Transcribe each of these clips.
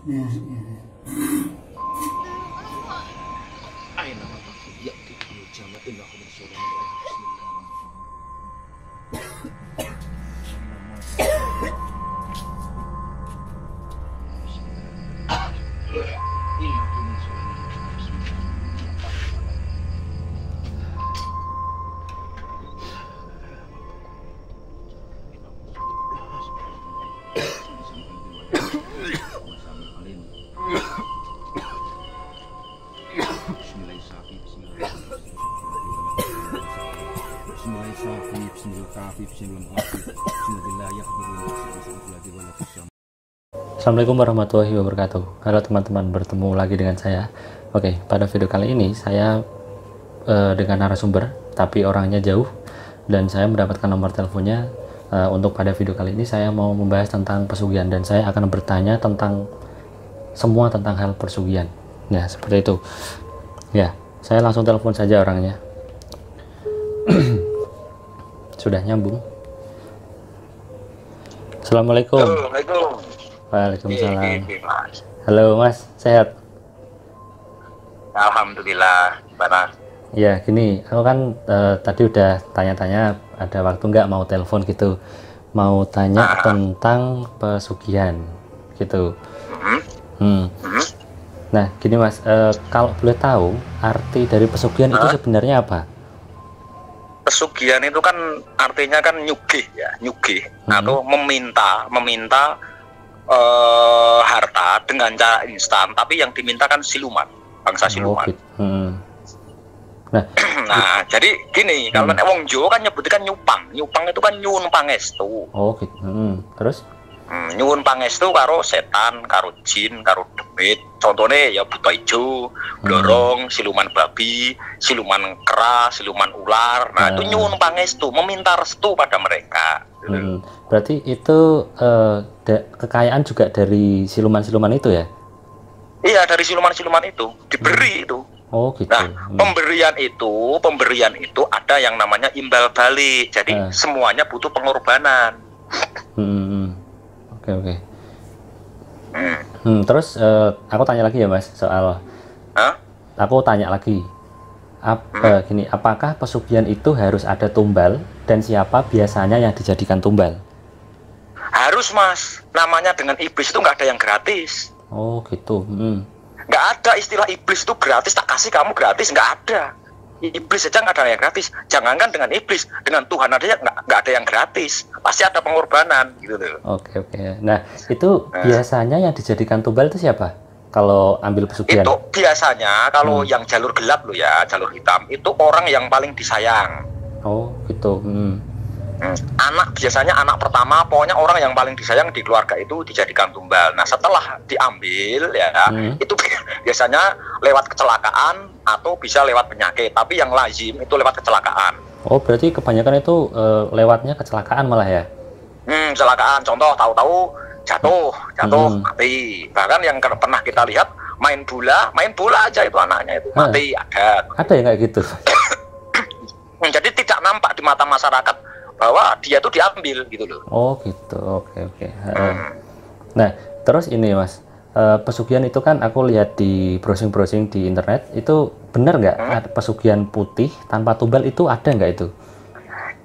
Aina ya'ti al-jannah innahu min sulaiman. Assalamualaikum warahmatullahi wabarakatuh. Halo teman-teman, bertemu lagi dengan saya. Oke, pada video kali ini saya dengan narasumber, tapi orangnya jauh, dan saya mendapatkan nomor teleponnya. Untuk pada video kali ini saya mau membahas tentang pesugihan, dan saya akan bertanya tentang semua tentang hal pesugihan. Ya, seperti itu. Ya, saya langsung telepon saja orangnya. Sudah nyambung. Assalamualaikum. Assalamualaikum. Waalaikumsalam. Halo Mas, sehat? Alhamdulillah, gimana? Ya gini, aku kan tadi udah tanya-tanya, ada waktu nggak mau telepon gitu, mau tanya tentang pesugihan gitu. Nah gini Mas, kalau boleh tahu arti dari pesugihan itu sebenarnya apa? Pesugihan itu kan artinya kan nyugih ya, nyugih atau meminta harta dengan cara instan, tapi yang diminta kan siluman, bangsa siluman. Gitu. Nah, jadi gini, kalau wong Jawa kan nyebutnya kan nyupang. Nyupang itu kan nyuwun pangestu. Oh gitu. Terus? Nyuwun pangestu karo setan, karo jin, karo demit. Contohnya ya buta ijo, dorong, siluman babi, siluman kera, siluman ular. Nah, itu nyuwun pangestu, meminta restu pada mereka. Berarti itu kekayaan juga dari siluman-siluman itu ya? Iya, dari siluman-siluman itu diberi itu. Oh gitu. Nah, pemberian itu ada yang namanya imbal balik. Jadi semuanya butuh pengorbanan. Oke. Terus aku tanya lagi ya Mas soal. Aku tanya lagi. Gini, apakah pesugihan itu harus ada tumbal, dan siapa biasanya yang dijadikan tumbal? Harus Mas. Namanya dengan iblis itu nggak ada yang gratis. Oh gitu. Nggak ada istilah iblis itu gratis, tak kasih kamu gratis, nggak ada. Iblis saja nggak ada yang gratis. Jangankan dengan iblis, dengan Tuhan aja nggak ada yang gratis. Pasti ada pengorbanan gitu loh. Oke. Nah itu biasanya yang dijadikan tumbal itu siapa? Kalau ambil pesugihan? Itu biasanya kalau yang jalur gelap loh ya, jalur hitam, itu orang yang paling disayang. Oh gitu. Anak, biasanya anak pertama, pokoknya orang yang paling disayang di keluarga itu dijadikan tumbal. Nah setelah diambil ya, itu biasanya lewat kecelakaan atau bisa lewat penyakit, tapi yang lazim itu lewat kecelakaan. Oh berarti kebanyakan itu lewatnya kecelakaan malah ya? Kecelakaan, contoh tahu-tahu jatuh mati. Bahkan yang pernah kita lihat main bola aja itu anaknya itu mati, ada yang kayak gitu. Jadi tidak nampak di mata masyarakat bahwa dia tuh diambil gitu loh. Oh gitu. Oke. Nah terus ini Mas, pesugihan itu kan aku lihat di browsing di internet, itu benar nggak pesugihan putih tanpa tumbal itu ada nggak itu?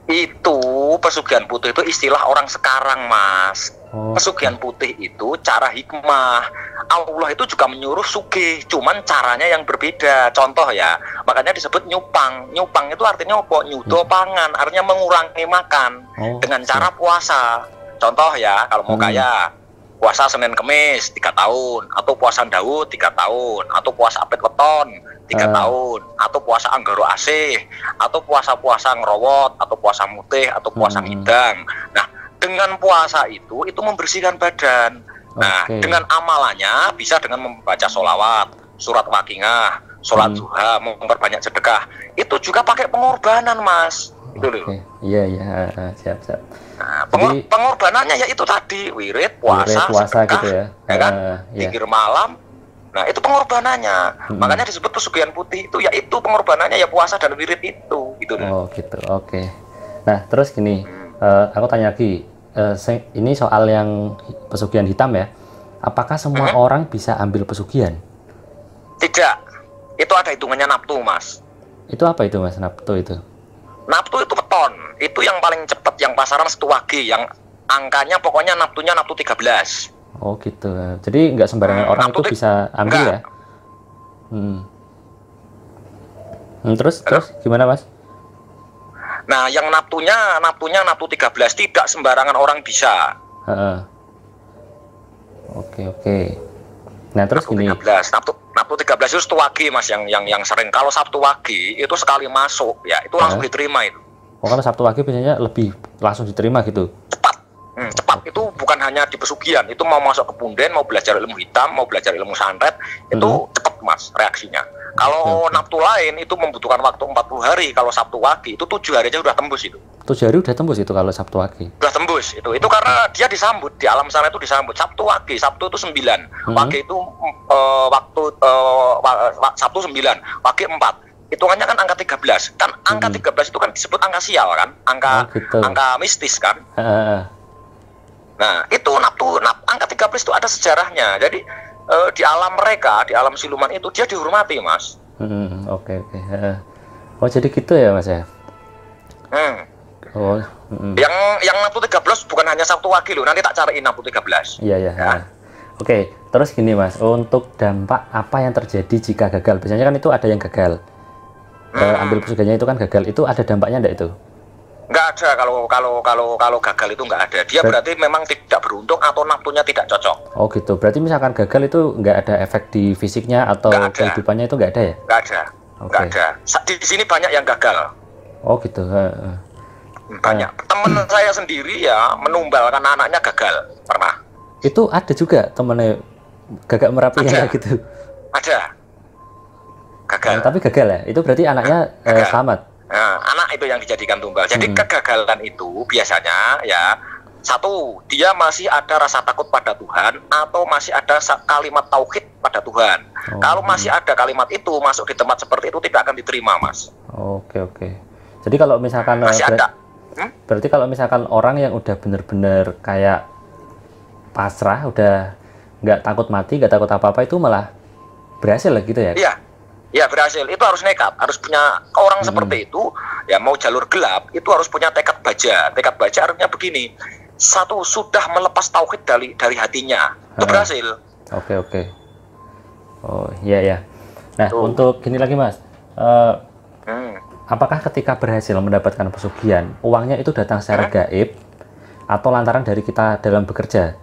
Itu pesugihan putih itu istilah orang sekarang Mas. Pesugihan putih itu cara hikmah. Allah itu juga menyuruh sugih, cuman caranya yang berbeda. Contoh ya, makanya disebut nyupang. Nyupang itu artinya apa? Nyudo pangan, artinya mengurangi makan dengan cara puasa. Contoh ya, kalau mau kaya, puasa Senin Kemis 3 tahun, atau puasa Daud 3 tahun, atau puasa Apit Weton 3 tahun, atau puasa Anggaro Asih, atau puasa-puasa ngerowot, atau puasa mutih, atau puasa ngidang. Nah, dengan puasa itu membersihkan badan. Nah, dengan amalannya bisa dengan membaca sholawat, surat Wakingah, sholat duha, memperbanyak sedekah. Itu juga pakai pengorbanan Mas. Itu loh. Iya, siap. Nah, pengorbanannya ya itu tadi, wirid, puasa sedekah, gitu ya. Kan? Zikir malam. Nah, itu pengorbanannya. Makanya disebut pesugihan putih itu, yaitu pengorbanannya ya puasa dan wirid itu, gitu loh. Oh, gitu. Oke. Nah, terus gini, aku tanya lagi, ini soal yang pesugihan hitam ya. apakah semua orang bisa ambil pesugihan? Tidak. Itu ada hitungannya naftu, Mas. Itu apa itu, Mas, naftu itu? Naftu itu weton. Itu yang paling cepat, yang pasaran 1 wage, yang angkanya pokoknya naftunya naftu 13. Oh gitu. Jadi nggak sembarangan orang itu bisa ambil ya? Terus gimana, Mas? Nah, yang naftunya naftu 13, tidak sembarangan orang bisa. Oke. Nah, terus naftu gini. 13, naftu 13 itu 1 wage, Mas, yang sering. Kalau 1 wage itu sekali masuk ya, itu langsung diterima itu. Oh, kalau 1 wage biasanya lebih langsung diterima gitu. Cepat itu bukan hanya di pesugihan, itu mau masuk ke punden, mau belajar ilmu hitam, mau belajar ilmu santet, itu cepat, Mas, reaksinya. Kalau naftu lain itu membutuhkan waktu 40 hari. Kalau Sabtu Wage itu 7 hari aja udah tembus itu. 7 hari udah tembus itu kalau Sabtu Wage. Udah tembus itu. Itu karena dia disambut di alam sana, itu disambut. Sabtu Wage, Sabtu itu 9. Wage itu Sabtu 9, Wage 4. Hitungannya kan angka 13. Kan angka 13 itu kan disebut angka sial kan? Angka mistis kan? Nah, itu angka 13 itu ada sejarahnya. Jadi di alam mereka, di alam siluman itu dia dihormati, Mas. Oke. Oh, jadi gitu ya, Mas ya? Yang naftu 13 bukan hanya Sabtu Wage loh. Nanti tak cariin naftu 13. Iya. Oke, terus gini, Mas. Untuk dampak apa yang terjadi jika gagal? Biasanya kan itu ada yang gagal. Ambil pesugihannya itu kan gagal. Itu ada dampaknya enggak itu? Nggak ada. Kalau gagal itu nggak ada. Dia berarti memang tidak beruntung atau naftunya tidak cocok. Oh gitu. Berarti misalkan gagal itu nggak ada efek di fisiknya atau kehidupannya itu nggak ada ya? Nggak ada. Nggak ada. Di sini banyak yang gagal. Oh gitu. Banyak. Temen saya sendiri ya menumbalkan anaknya gagal. Pernah. Itu ada juga temennya Gagak Merapi kayak gitu? Ada. Gagal. Tapi gagal ya? Itu berarti anaknya selamat? Nah, anak itu yang dijadikan tumbal. Jadi kegagalan itu biasanya ya, satu, dia masih ada rasa takut pada Tuhan atau masih ada kalimat tauhid pada Tuhan. Kalau masih ada kalimat itu masuk di tempat seperti itu tidak akan diterima, Mas. Oke. Jadi kalau misalkan masih ada. Berarti kalau misalkan orang yang udah bener-bener kayak pasrah, udah nggak takut mati, nggak takut apa-apa, itu malah berhasil lah gitu ya? Iya berhasil. Itu harus nekat, harus punya orang seperti itu. Ya mau jalur gelap itu harus punya tekad baja. Tekad baja artinya begini: satu, sudah melepas tauhid dari hatinya, itu berhasil. Oke. Oh iya. Nah untuk gini lagi, Mas, apakah ketika berhasil mendapatkan pesugihan, uangnya itu datang secara gaib atau lantaran dari kita dalam bekerja?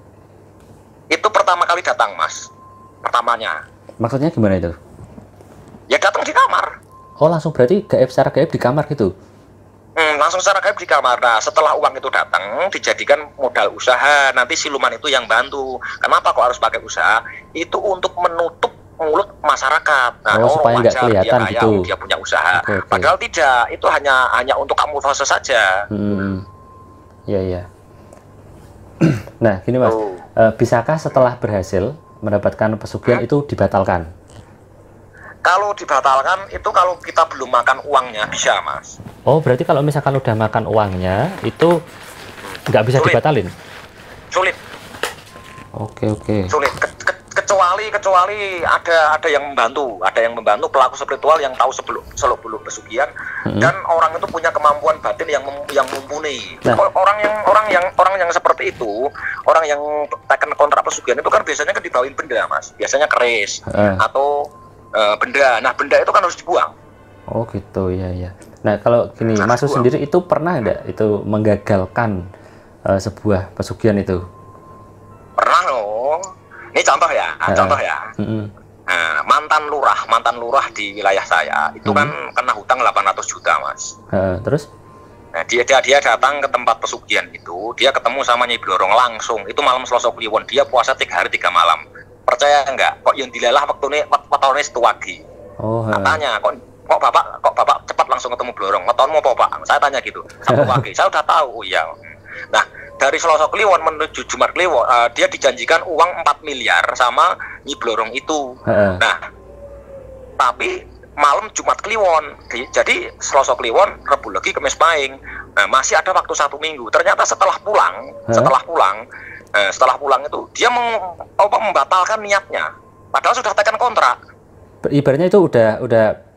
Itu pertama kali datang, Mas. Pertamanya. Maksudnya gimana itu? Ya datang di kamar. Oh langsung berarti secara gaib di kamar gitu? Langsung secara gaib di kamar. Nah setelah uang itu datang dijadikan modal usaha. Nanti siluman itu yang bantu. Kenapa kok harus pakai usaha? Itu untuk menutup mulut masyarakat. Nah, supaya nggak kelihatan dia gitu. Dia punya usaha. Okay. Padahal tidak. Itu hanya untuk kamu fase saja. Iya. Nah gini, Mas, bisakah setelah berhasil mendapatkan pesugihan itu dibatalkan? Kalau dibatalkan itu kalau kita belum makan uangnya bisa, Mas. Oh berarti kalau misalkan udah makan uangnya itu nggak bisa dibatalin? Sulit. Oke. Sulit. Kecuali ada yang membantu pelaku spiritual yang tahu seluk beluk pesugihan dan orang itu punya kemampuan batin yang mumpuni. Nah. Orang yang seperti itu, orang yang tekan kontrak pesugihan itu kan biasanya kan dibawain benda, Mas. Biasanya keris atau benda. Nah benda itu kan harus dibuang. Oh gitu, ya. Nah kalau gini, Mas sendiri itu pernah nggak itu menggagalkan sebuah pesugihan itu? Pernah loh. Ini contoh ya. Nah, mantan lurah di wilayah saya itu kan kena hutang 800 juta, Mas. Terus? Nah, dia datang ke tempat pesugihan itu, dia ketemu sama Nyi Blorong langsung. Itu malam Selasa Kliwon, dia puasa 3 hari 3 malam. Percaya enggak? Kok yang dilelah waktu ini Sabtu Wage. Tanya, kok bapak cepat langsung ketemu Blorong. Wetonmu apa, Pak? Saya tanya gitu. Sabtu Wage. Saya udah tahu. Oh iya. Nah, dari Selasa Kliwon menuju Jumat Kliwon, dia dijanjikan uang 4 miliar sama Nyi Blorong itu. Nah, tapi malam Jumat Kliwon, jadi Selasa Kliwon, Rebu Legi, Kamis Pahing. Nah, masih ada waktu 1 minggu. Ternyata setelah pulang, Setelah pulang itu dia membatalkan niatnya, padahal sudah tekan kontrak. Ibaratnya itu udah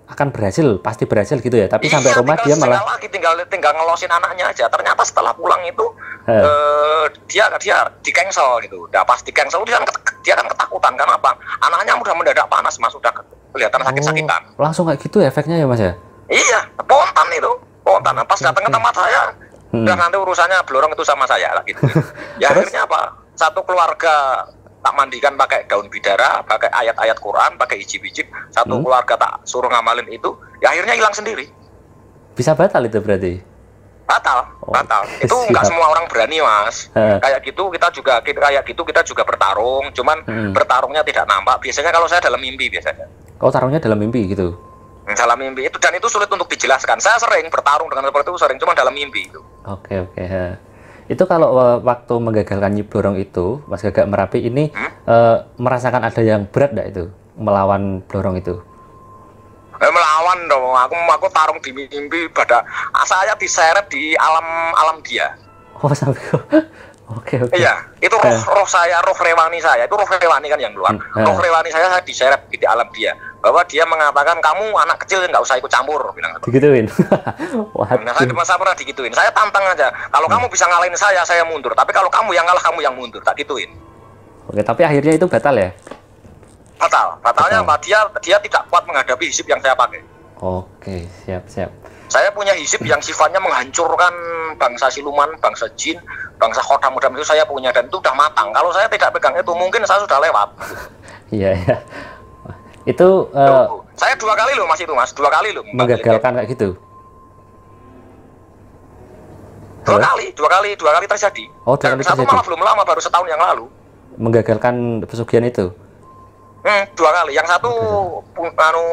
akan berhasil, pasti berhasil gitu ya. Tapi sampai rumah dia malah lagi tinggal ngelosin anaknya aja. Ternyata setelah pulang itu dia di cancel gitu. Udah pas di cancel dia kan ketakutan karena apa? Anaknya udah mendadak panas Mas, udah kelihatan sakit-sakitan. Langsung kayak gitu efeknya ya Mas ya? Iya, spontan itu. Spontan. Pas datang ke tempat saya, udah nanti urusannya blorong itu sama saya lah gitu. Ya akhirnya apa? Satu keluarga tak mandikan pakai daun bidara, pakai ayat-ayat Quran, pakai hijib-hijib. Satu keluarga tak suruh ngamalin itu, ya akhirnya hilang sendiri. Bisa batal itu berarti? Batal. Itu nggak semua orang berani Mas. Kayak gitu kita juga bertarung, cuman bertarungnya tidak nampak. Biasanya kalau saya dalam mimpi biasanya. Oh, tarungnya dalam mimpi gitu? Dalam mimpi itu, dan itu sulit untuk dijelaskan. Saya sering bertarung dengan seperti itu, cuma dalam mimpi itu. Oke. Itu kalau waktu menggagalkan Nyi Blorong itu, Mas Gagak Merapi ini merasakan ada yang berat enggak itu melawan Blorong itu? Melawan dong, aku tarung di mimpi saya diseret di alam dia. Oh sampai Oke. Iya, itu roh rewani saya, itu roh rewani kan yang keluar. Roh rewani saya diseret di alam dia, bahwa dia mengatakan kamu anak kecil nggak usah ikut campur, bilang. Digituin. Nah, saya pernah digituin. Saya tantang aja. Kalau kamu bisa ngalahin saya mundur. Tapi kalau kamu yang ngalah, kamu yang mundur. Tak gituin. Oke, tapi akhirnya itu batal ya? Batalnya Mbak, dia tidak kuat menghadapi hizib yang saya pakai. Oke, siap. Saya punya hizib yang sifatnya menghancurkan bangsa siluman, bangsa jin, bangsa khodam-khodam itu saya punya, dan itu udah matang. Kalau saya tidak pegang itu, mungkin saya sudah lewat. Iya. Itu saya 2 kali loh Mas, itu Mas, 2 kali loh. Menggagalkan kayak gitu. 2 kali terjadi. Oh, 2 kali satu terjadi. malah belum lama, baru setahun yang lalu. Menggagalkan pesugihan itu. 2 kali. Yang satu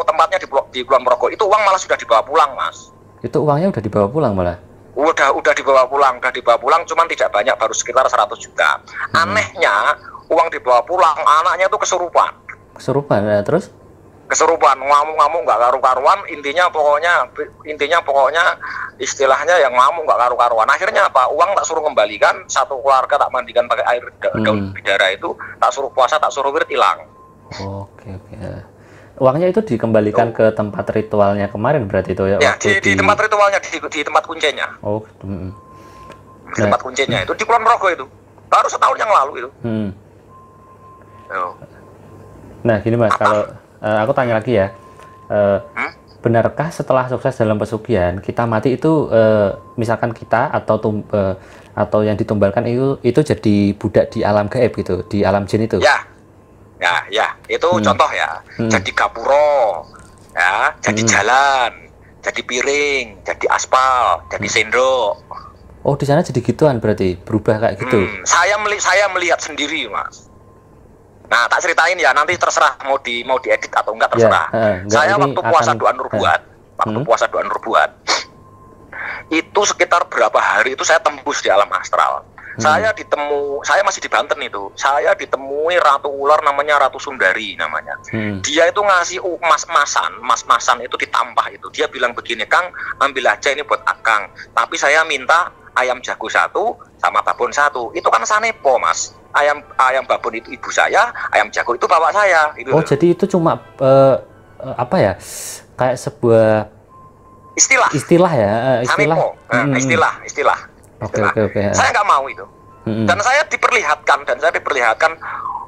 tempatnya di Kulon Progo. Itu uang malah sudah dibawa pulang, Mas. Itu uangnya udah dibawa pulang malah? Udah dibawa pulang, cuman tidak banyak, baru sekitar 100 juta. Anehnya, uang dibawa pulang, anaknya itu kesurupan. Ya, terus? Kesurupan, ngamuk-ngamuk nggak karu-karuan, intinya pokoknya istilahnya yang ngamuk nggak karu-karuan. Akhirnya apa? Uang tak suruh kembalikan, satu keluarga tak mandikan pakai air daun bidara itu, tak suruh puasa, tak suruh wirid, hilang. Oke. Uangnya itu dikembalikan ke tempat ritualnya kemarin berarti itu ya? Ya, di tempat ritualnya, di tempat kuncinya. Di tempat kuncinya itu, di Kulon Progo itu. Baru setahun yang lalu itu. Nah, gini Mas, kalau aku tanya lagi ya. Benarkah setelah sukses dalam pesugihan, kita mati itu, misalkan kita atau yang ditumbalkan itu jadi budak di alam gaib gitu, di alam jin itu? Ya, itu contoh ya. Jadi gapuro, ya, jadi jalan, jadi piring, jadi aspal, jadi sendok. Oh, di sana jadi gituan berarti, berubah kayak gitu. Saya melihat sendiri, Mas. Nah, tak ceritain ya, nanti terserah mau diedit atau enggak, terserah. Saya waktu puasa doa Nurbuat, itu sekitar berapa hari itu saya tembus di alam astral. Saya masih di Banten itu. Saya ditemui ratu ular namanya Ratu Sundari namanya. Dia itu ngasih mas-masan itu ditampah itu. Dia bilang begini, Kang, ambil aja ini buat Akang. Tapi saya minta ayam jago 1 sama babon 1. Itu kan sanepo, Mas. Ayam babon itu ibu saya, ayam jago itu bapak saya. Gitu. Jadi itu cuma apa ya? Kayak sebuah istilah ya, sanepo. Istilah. Oke. Saya nggak mau itu. Dan saya diperlihatkan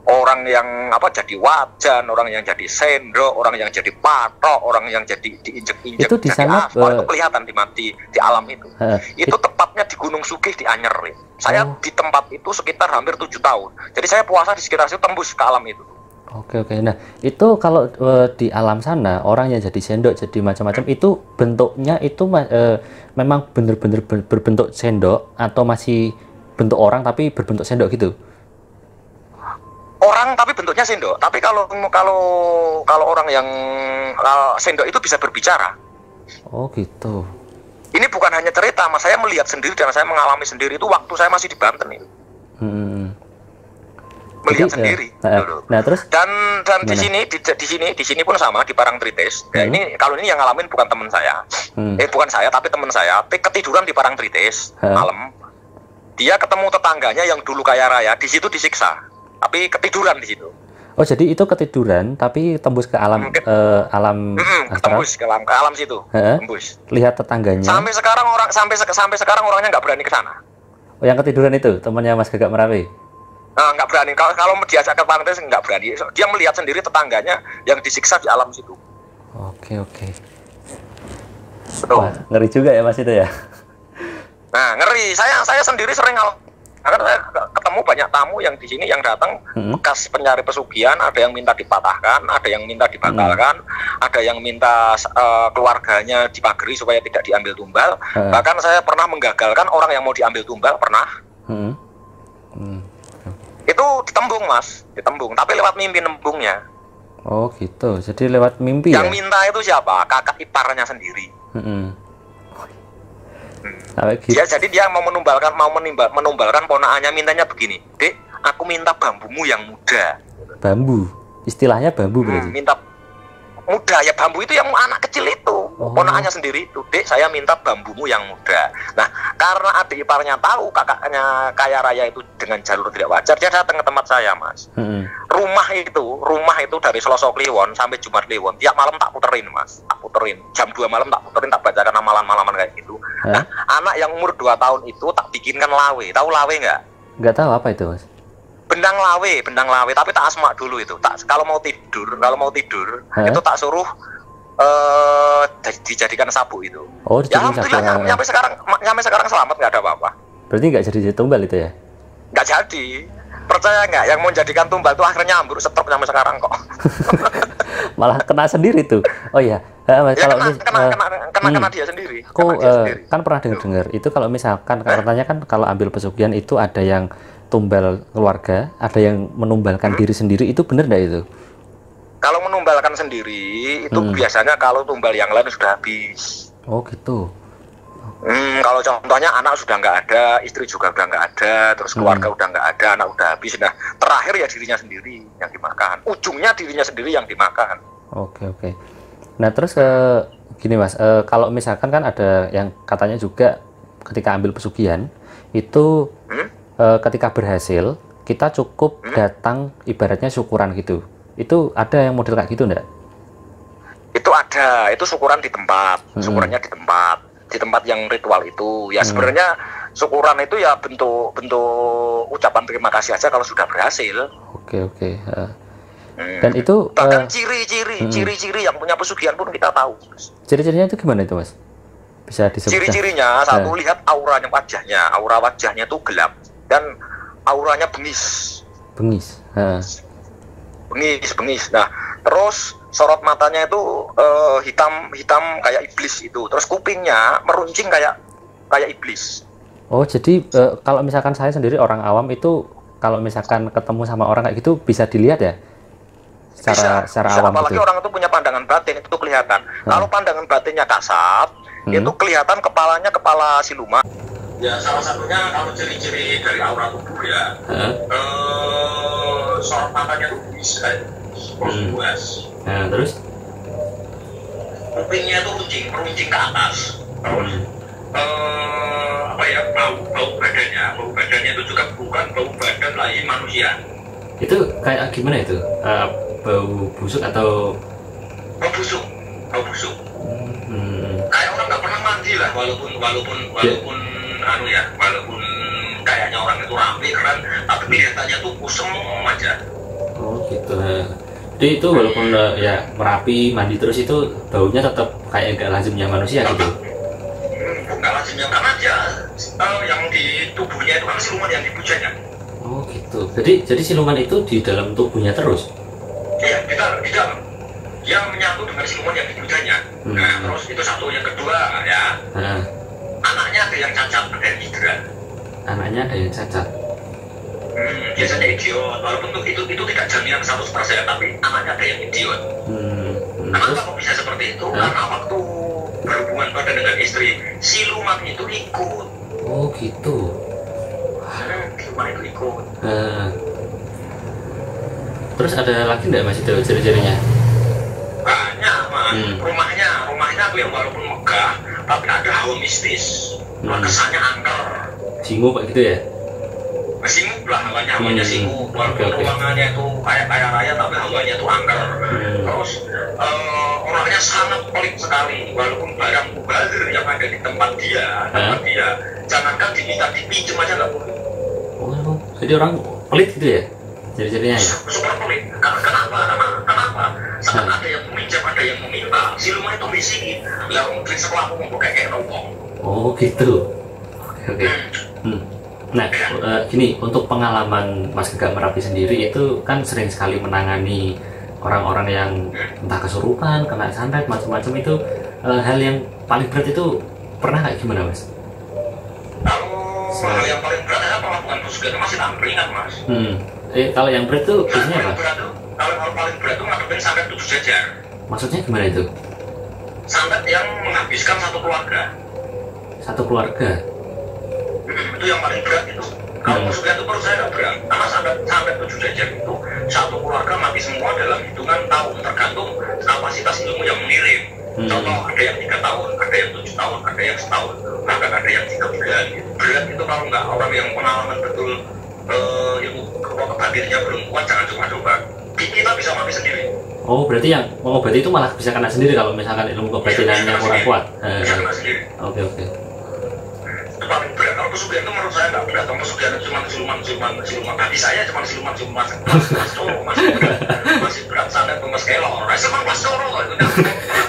orang yang jadi wajan, orang yang jadi sendok, orang yang jadi patok, orang yang jadi diinjek-injek, itu di sana itu kelihatan di alam itu. Itu tepatnya di Gunung Sugih di Anyer. Saya di tempat itu sekitar hampir 7 tahun. Jadi saya puasa di sekitar situ, tembus ke alam itu. Oke. Nah, itu kalau di alam sana orang yang jadi sendok, jadi macam-macam, itu bentuknya itu memang benar-benar berbentuk sendok atau masih bentuk orang tapi berbentuk sendok gitu? Orang tapi bentuknya sendok. Tapi kalau orang yang sendok itu bisa berbicara. Oh gitu. Ini bukan hanya cerita, Mas. Saya melihat sendiri dan saya mengalami sendiri itu waktu saya masih di Banten itu. Melihat sendiri dulu. Nah, terus dan di sini pun sama di Parangtritis. Ya, kalau ini yang ngalamin bukan teman saya. Bukan saya tapi teman saya. Ketiduran di Parangtritis malam. dia ketemu tetangganya yang dulu kaya raya, di situ disiksa, tapi ketiduran di situ. Oh, jadi itu ketiduran tapi tembus ke alam alam astral. Tembus ke alam situ. Tembus. Lihat tetangganya. Sampai sekarang orangnya nggak berani ke sana. Oh, yang ketiduran itu temannya Mas Gagak Merapi. Nah, nggak berani. Kalau diajak ke pantai nggak berani. Dia melihat sendiri tetangganya yang disiksa di alam situ. Oke. Betul. Wah, ngeri juga ya Mas itu ya. Nah, ngeri. Saya sendiri sering karena saya ketemu banyak tamu yang di sini yang datang bekas pencari pesugihan, ada yang minta dipatahkan, ada yang minta dibatalkan, ada yang minta keluarganya dipagari supaya tidak diambil tumbal. Bahkan saya pernah menggagalkan orang yang mau diambil tumbal, pernah. Itu ditembung Mas, ditembung, tapi lewat mimpi nembungnya. Oh gitu, jadi lewat mimpi yang ya? Minta itu siapa? Kakak iparnya sendiri. Gitu. Jadi dia mau menumbalkan ponakannya, mintanya begini, Dek, aku minta bambumu yang muda. Bambu, istilahnya bambu berarti? Minta muda ya, bambu itu yang anak kecil itu, ponakannya sendiri itu, Dek, saya minta bambumu yang muda. Nah, karena adik iparnya tahu kakaknya kaya raya itu dengan jalur tidak wajar, dia datang ke tempat saya Mas. Rumah itu dari Selasa Kliwon sampai Jumat Kliwon, tiap malam tak puterin Mas, tak puterin, jam 2 malam tak puterin, tak bacakan amalan-malaman kayak gitu. Nah, anak yang umur 2 tahun itu tak bikinkan lawe, tahu lawe nggak? Nggak tahu apa itu Mas. Bendang lawe, tapi tak asma dulu itu. Tak kalau mau tidur itu tak suruh dijadikan sabuk itu. Oh, ya alhamdulillah sampai sekarang selamat, nggak ada apa-apa. Berarti nggak jadi tumbal itu ya? Nggak jadi. Percaya nggak, yang mau jadikan tumbal itu akhirnya ambruk setruk sampai sekarang kok. Malah kena sendiri tuh. Oh iya. Ya, kena dia sendiri. Aku kan pernah dengar itu kalau misalkan katanya kan kalau ambil pesugihan itu ada yang tumbal keluarga, ada yang menumbalkan diri sendiri, itu benar nggak itu? Kalau menumbalkan sendiri itu biasanya kalau tumbal yang lain sudah habis. Oh gitu. Kalau contohnya anak sudah nggak ada, istri juga udah nggak ada, terus keluarga udah nggak ada, anak udah habis, nah terakhir ya dirinya sendiri yang dimakan, ujungnya dirinya sendiri yang dimakan. Oke. Nah terus gini Mas, kalau misalkan kan ada yang katanya juga ketika ambil pesugihan itu ketika berhasil kita cukup datang ibaratnya syukuran gitu, itu ada yang model kayak gitu enggak? Itu ada, itu syukuran di tempat, syukurannya di tempat yang ritual itu ya. Sebenarnya syukuran itu ya bentuk ucapan terima kasih aja kalau sudah berhasil. Oke. Dan itu bahkan ciri-ciri yang punya pesugihan pun kita tahu. Ciri-cirinya itu gimana itu Mas? Bisa disebutkan? Ciri-cirinya satu, lihat auranya aura wajahnya itu gelap dan auranya bengis. Bengis. Nah, terus sorot matanya itu hitam kayak iblis itu. Terus kupingnya meruncing kayak iblis. Oh, jadi kalau misalkan saya sendiri orang awam itu kalau misalkan ketemu sama orang kayak gitu bisa dilihat ya? Secara awam apalagi gitu. Orang itu punya pandangan batin itu kelihatan. Kalau pandangan batinnya kasat, itu kelihatan kepalanya kepala siluman. Ya, salah satunya kalau ciri-ciri dari aura tubuh ya, sorot matanya tuh bisa luas. Nah, terus kupingnya itu meruncing ke atas. Terus bau badannya itu juga bukan bau badan lain manusia. Itu kayak gimana itu? Bau busuk atau bau busuk? Kayak orang nggak pernah mandi lah, walaupun walaupun kayaknya orang itu rapi keren, tapi kelihatannya tuh kusem aja. Oh gitu. Jadi itu walaupun ya merapi mandi terus itu baunya tetap kayak enggak lazimnya manusia gitu. Bukan lazimnya, karena dia yang di tubuhnya itu kan siluman yang dipujanya. Oh gitu. Jadi siluman itu di dalam tubuhnya terus? Iya, di dalam. Dia menyatu dengan siluman yang dipujanya. Nah, terus itu satu. Yang kedua ya, anaknya ada yang cacat, ada yang hidra. Anaknya ada yang cacat. Biasanya idiot, walaupun itu tidak jaminan 100%, tapi anaknya ada yang idiot. Kenapa kok bisa seperti itu? Karena waktu berhubungan pada dengan istri, siluman itu ikut. Oh gitu. Siluman itu ikut. Terus ada lagi nggak Mas itu ciri-cirinya? Banyak Mas. Rumahnya tuh yang walaupun megah, tapi ada hawa mistis. Kesannya angker. Jingu pak gitu ya? lah, hawanya sibuk, walaupun ruangannya itu kayak kaya raya tapi hawanya itu angker. Terus orangnya sangat pelit sekali, walaupun barang mubazir yang ada di tempat dia, jangankan diminta dipinjam aja nggak boleh. Oh, jadi orang pelit gitu ya? Jadi-jadinya ya? Super pelit. Kenapa? Saat ada yang meminjam, ada yang meminta, siluman itu bisikin, lah mungkin sekolah aku mau kayak ngomong. Oh gitu. Oke. Nah, gini, untuk pengalaman Mas Gegak Merapi sendiri itu kan sering sekali menangani orang-orang yang entah kesurupan, kena santet, macam-macam itu, hal yang paling berat itu pernah kayak gimana, Mas? Kalau hal yang paling berat adalah pengakuan pesugihan itu masih tampringan, Mas. Kalau yang berat itu biasanya apa? Kalau paling berat itu ngadepin santet 7 jajar. Maksudnya gimana itu? Santet yang menghabiskan satu keluarga. Satu keluarga? Itu yang paling berat itu. Kalau pesugihan itu menurut saya nggak berat, karena sampai 7 jajar itu satu keluarga mati semua dalam hitungan tahun, tergantung kapasitas ilmu yang mengirim. Contoh, ada yang 3 tahun, ada yang 7 tahun, ada yang setahun, bahkan ada yang 3 bulan. Berat itu kalau nggak orang yang pengalaman betul ilmu kebatinnya belum kuat, jangan coba-coba. Kita bisa mati sendiri. Berarti itu malah bisa kena sendiri kalau misalkan ilmu kebatinannya kurang kuat. Bisa kena sendiri. Oke. Itu paling berat. Kalau pesugihan itu menurut saya nggak berat. Kalau pesugihan itu cuma siluman. Tadi saya cuma siluman masih berat santet Mas Kelor. Saya cuma Mas Kelor itu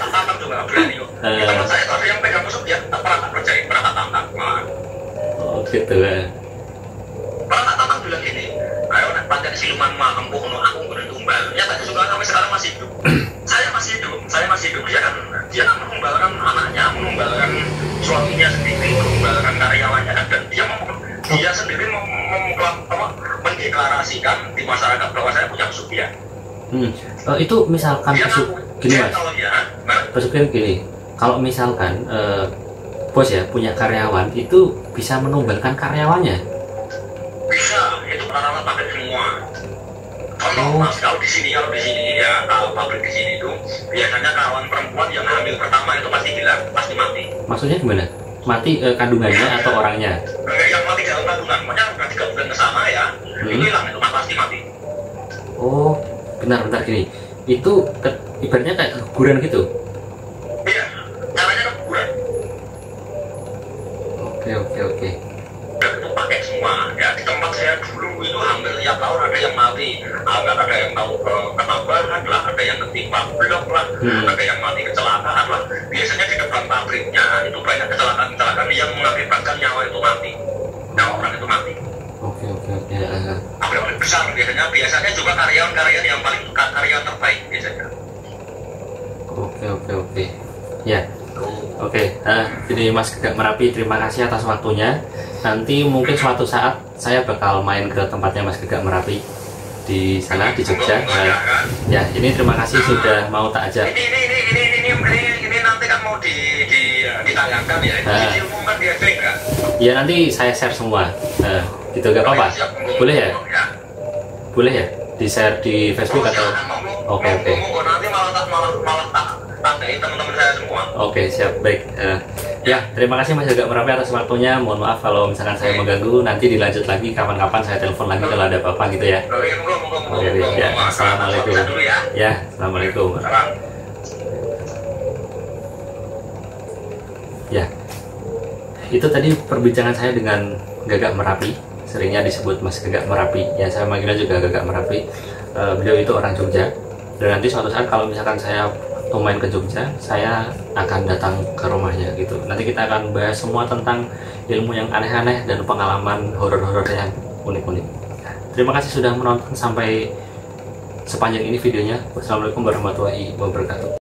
tantang juga nggak berani. Teman saya itu ada yang pegang pesugihan, pernah tak percaya, pernah tak tantang. Oh gitu ya. Pernah tak tantang bilang gini, ayo nak pakai siluman mah kempuh aku udah tumbal. Nyatanya juga sampai sekarang masih hidup. Saya masih hidup. Dia kan menumbalkan anaknya, menumbalkan suaminya sendiri, menumbalkan karyawannya, dan dia sendiri mendeklarasikan di masyarakat bahwa saya punya pesugihan. Itu misalkan gini Mas, pesugihan gini, kalau misalkan bos ya punya karyawan itu bisa menumbalkan karyawannya. Bisa, itu rata-rata pakai semua. Contoh Mas, kalau di sini ya, kalau pabrik di sini itu biasanya kawan perempuan yang hamil pertama itu pasti hilang, pasti mati. Maksudnya gimana? Mati kandungannya atau orangnya? Yang mati dalam kandungan, makanya udah 3 bulan ke sana ya, itu hilang, itu pasti mati. Oh, bentar gini. Itu ibaratnya kayak keguguran gitu? Iya, caranya keguguran. Oke. Dan itu pakai semua ya. Di tempat saya dulu itu hampir tiap tahun ada yang mati, ada yang tahu ketabahan lah, ada yang ketimpa blok lah, ada yang mati kecelakaan lah. Biasanya di depan pabriknya itu banyak kecelakaan yang mengakibatkan nyawa itu mati, nyawa orang itu mati. Oke. Pabrik besar biasanya juga karyawan yang paling karyawan terbaik biasanya. Oke. Ya. Oke, jadi Mas Gegak Merapi, terima kasih atas waktunya. Nanti mungkin suatu saat saya bakal main ke tempatnya Mas Gegak Merapi di sana di Jogja. Ya, ini terima kasih sudah mau tak ajak. Ini nanti kan mau ditayangkan ya, diumumkan di FB kan? Ya nanti saya share semua. Gitu gak apa-apa? Boleh ya? Boleh ya? Di share di Facebook atau? Oke. Nanti malah tak tandai teman-teman saya semua. Oke, siap, baik. Ya, terima kasih Mas Gegak Merapi atas waktunya. Mohon maaf kalau misalkan saya mengganggu. Nanti dilanjut lagi kapan-kapan saya telepon lagi kalau ada apa-apa gitu ya. Oke, ya. Assalamualaikum. Ya, assalamualaikum. Ya, itu tadi perbincangan saya dengan Gegak Merapi. Seringnya disebut Mas Gegak Merapi. Ya, saya manggilnya juga Gegak Merapi. Beliau itu orang Jogja. Dan nanti suatu saat kalau misalkan saya main ke Jogja, saya akan datang ke rumahnya gitu. Nanti kita akan bahas semua tentang ilmu yang aneh-aneh dan pengalaman horor-horor yang unik-unik. Terima kasih sudah menonton sampai sepanjang ini videonya. Wassalamualaikum warahmatullahi wabarakatuh.